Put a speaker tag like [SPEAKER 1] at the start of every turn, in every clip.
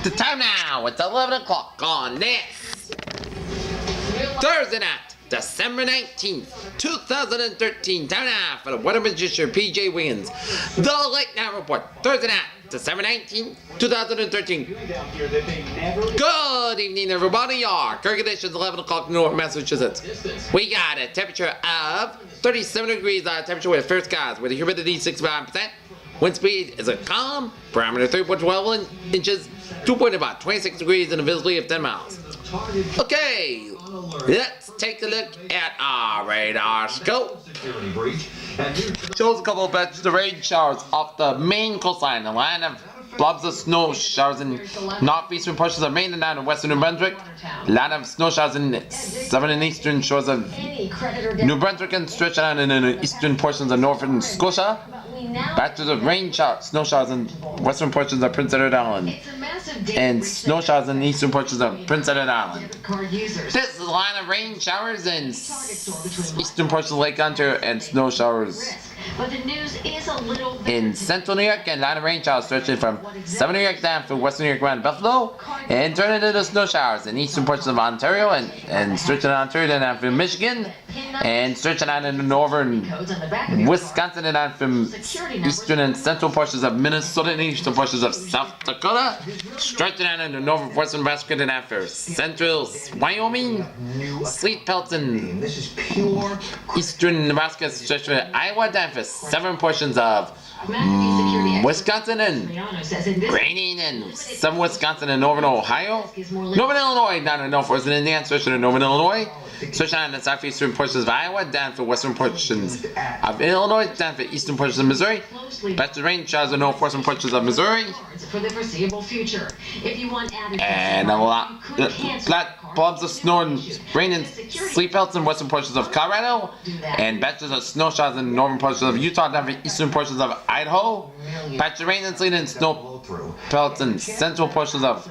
[SPEAKER 1] The time now, it's 11 o'clock on this Thursday night, December 19th, 2013. Time now for the Weather Magician PJ Wiggins. The Late Night Report, Thursday night, December 19th, 2013. Good evening, everybody. Our current conditions 11 o'clock in North Massachusetts. We got a temperature of 37 degrees, temperature with fair skies, with a humidity 65%. Wind speed is a calm, parameter 3.12 inches, 26 degrees, and a visibility of 10 miles. Okay, let's take a look at our radar scope. Shows a couple of patches of rain showers off the main coastline, a line of blobs of snow showers in northeastern portions of Maine and down in western New Brunswick. A line of snow showers in southern and eastern shores of New Brunswick and stretch out in the eastern portions of northern Scotia. Patches of rain showers, snow showers in western portions of Prince Edward Island, and snow showers in the eastern portions of Prince Edward Island. This is a line of rain showers in eastern portions of Lake Ontario and snow showers in central New York, and line of rain showers stretching from southern New York down through western New York around Buffalo, and turning into snow showers in eastern portions of Ontario and stretching out Ontario down from Michigan, and stretching out into northern Wisconsin and down from eastern and central portions of Minnesota and eastern portions of South Dakota, stretching out into northwestern Nebraska and after central Wyoming, sleet pelts in eastern Nebraska, stretching to Iowa down for southern portions of Wisconsin and raining in some Wisconsin and northern Ohio, northern Illinois down to northwestern Indiana, stretching to northern Illinois, stretching out in the southeastern portions of Iowa, down for western portions of Illinois, down for eastern portions of Missouri, patches of rain showers in northwestern portions of Missouri, and a lot flat blobs of snow and rain and sleet pelts in western portions of Colorado, and patches of snow showers in northern portions of Utah, down for eastern portions of Idaho, patches of rain and sleet and snow pelts in central portions of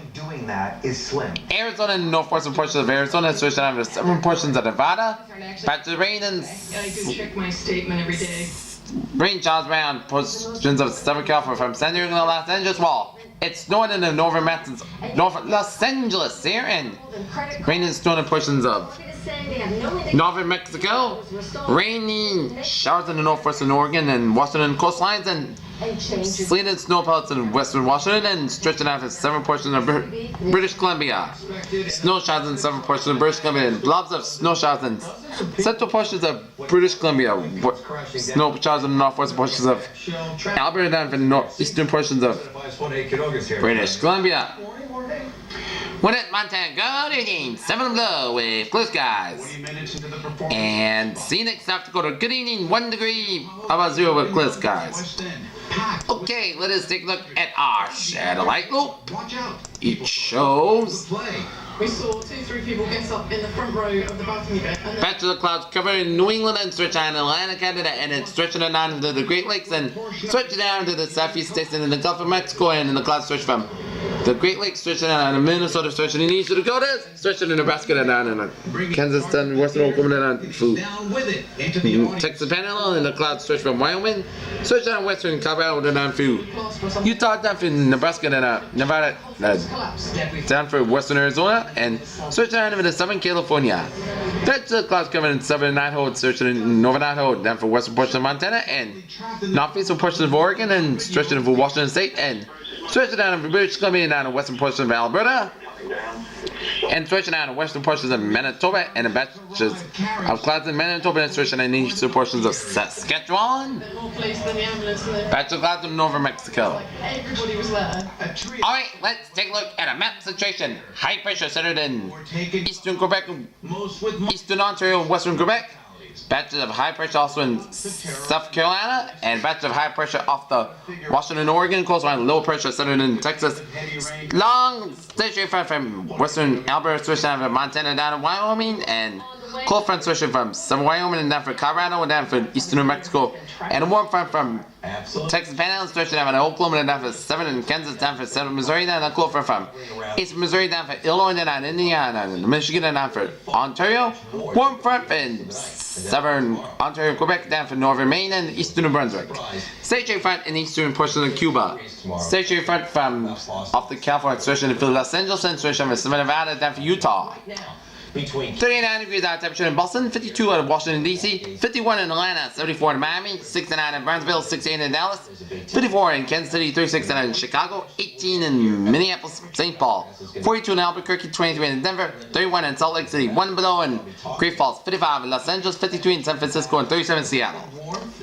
[SPEAKER 1] Arizona and northwestern portions of Arizona, stretching out to southern portions of Nevada, patches of rain and rain showers around portions of Southern California from San Diego to Los Angeles. Well, it's snowing in the northern mountains, north of Los Angeles here, and rain and snow in portions of northern Mexico, raining showers in the northwestern Oregon and Washington coastlines, and sleet and snow pelts in western Washington, and stretching out to southern portions of British Columbia. Snow showers in southern portions of British Columbia, and blobs of snow showers in central portions of British Columbia. Snow showers in the northwestern portions of Alberta, down for northeastern portions of British Columbia. When at Montana, good evening, 7 below with blue skies. And scenic South Dakota, good evening, 1 degree above zero with clear skies. Okay, let us take a look at our satellite loop. It shows
[SPEAKER 2] we saw 2-3 people get up in the front row of the balcony bit.
[SPEAKER 1] patches of clouds covering New England and stretching on Atlantic Canada, and then stretching it down into the Great Lakes and stretching down to the southeast states and in the Gulf of Mexico, and in the clouds stretch from the Great Lakes, stretching out in Minnesota, stretching in east Dakota, stretching in Nebraska, and down in Kansas, and western Oklahoma, down to Texas Panhandle, and the clouds stretch from Wyoming, stretching down western Colorado, down through Utah, down through Nebraska, and Nevada, down through western Arizona, and stretching down into southern California. That's the clouds covering in southern Idaho, stretching in northern Idaho, down for western portions of Montana, and northeastern portions of Oregon, and stretching for Washington State, and stretching down in British Columbia and down in western portions of Alberta, and stretching down in western portions of Manitoba, and the patches of clouds in Manitoba, and stretching in eastern portions of Saskatchewan, patches of clouds in northern Mexico.
[SPEAKER 2] Everybody was there.
[SPEAKER 1] Alright, let's take a look at a map situation. High pressure centered in eastern Quebec, eastern Ontario, and western Quebec. Patches of high pressure also in South Carolina, and patches of high pressure off the Washington, Oregon coastline. Low pressure centered in Texas. Long stationary front from western Alberta, stretching down from Montana down to Wyoming, and cold front stretching from southern Wyoming and down for Colorado and down for eastern New Mexico, and a warm front from Texas Panhandle stretching down to Oklahoma and down for 7 in Kansas, down for 7 Missouri, down to cold front from eastern Missouri down for Illinois, down to Indiana, and Michigan, and down for Ontario. Warm front and southern Ontario, Quebec, down for northern Maine and eastern New Brunswick. Stationary front in eastern portion of Cuba. Stationary front from off the California stretching to Los Angeles and stretching from Nevada down for Utah. 39 degrees out temperature in Boston, 52 out of Washington D.C., 51 in Atlanta, 74 in Miami, 69 in Brownsville, 68 in Dallas, 54 in Kansas City, 36 in Chicago, 18 in Minneapolis, St. Paul, 42 in Albuquerque, 23 in Denver, 31 in Salt Lake City, 1 below in Great Falls, 55 in Los Angeles, 53 in San Francisco, and 37 in Seattle.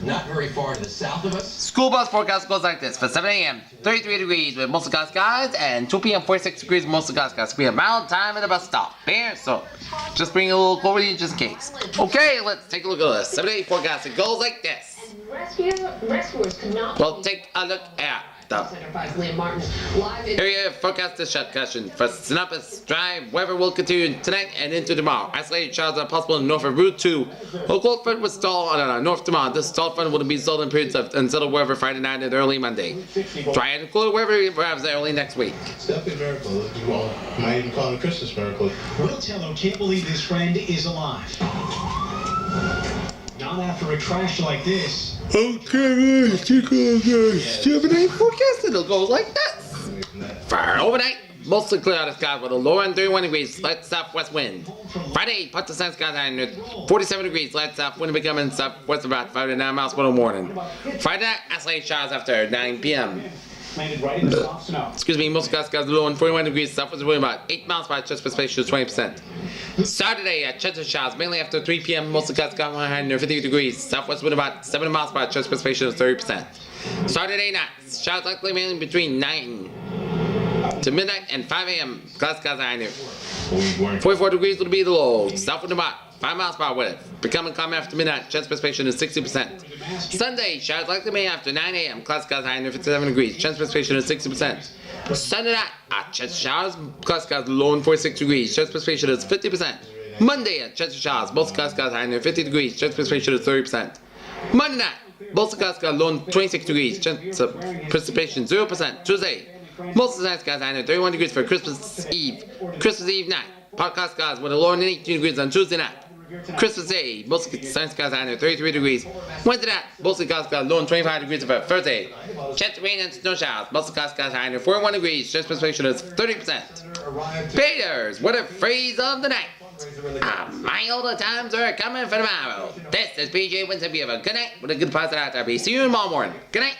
[SPEAKER 3] Not very far to the south of us.
[SPEAKER 1] School bus forecast goes like this. For 7 a.m., 33 degrees with mostly cloudy skies, and 2 p.m., 46 degrees with mostly cloudy skies. We have mild time at the bus stop here, so just bring a little cold with you just in case. Okay, let's take a look at this. 7 day forecast. It goes like this.
[SPEAKER 4] Rescuers could not.
[SPEAKER 1] We'll take a look at the area forecast discussion. For Sinopus Drive, weather will continue tonight and into tomorrow. Isolated showers are possible in north of Route 2. A cold front will stall on north tomorrow. This stall front will be stalled in periods of unsettled weather Friday night and early Monday. Dry and cooler weather perhaps early next week.
[SPEAKER 5] It's definitely a miracle. Well, might even call it a Christmas miracle.
[SPEAKER 6] Will Tello can't believe his friend is alive. Not after a crash like this.
[SPEAKER 1] Okay, 7-day forecast. It'll go like this. For overnight, mostly clear out of skies with a low end 31 degrees, light southwest wind. Friday, part the sun skies high 47 degrees, light south wind becoming southwest about 5 to 9 miles per morning. Friday night, isolated showers after 9 p.m. Excuse me, most skies low and 41 degrees, southwest wind about 8 miles per hour, chest precipitation 20%. Saturday at chance of showers, mainly after 3 p.m. Most of the skies got 150 degrees, southwest wind about 7 miles per hour, chest precipitation of 30%. Saturday night, showers likely mainly between 9 to midnight and 5 a.m. Clouds skies high near 44 degrees will be the low, south wind about 5 miles per hour with it. Becoming calm after midnight, chance precipitation is 60%. Sunday, showers likely mainly after 9 a.m. Clouds skies high near 57 degrees, chance precipitation is 60%. Sunday night, chance of showers, clouds skies low and 46 degrees, chance precipitation is 50%. Monday, chance of showers, most clouds skies high near 50 degrees, chance precipitation is 30%. Monday night, most clouds skies low and 26 degrees, chance of precipitation 0%. Tuesday, most of the skies high near 31 degrees for Christmas Eve. Christmas Eve night, part cloud skies with a low and 18 degrees on Tuesday night. Christmas Day, mostly sun skies high near 33 degrees. Wednesday night, mostly clouds skies low and 25 degrees for Thursday. Chance of rain and snow showers, mostly clouds skies high near 41 degrees. Chance precipitation is 30%. Peters, what a phrase of the night. My older times are coming for tomorrow. This is PJ Winston. You have a good night with a good positive out there. See you tomorrow morning. Good night.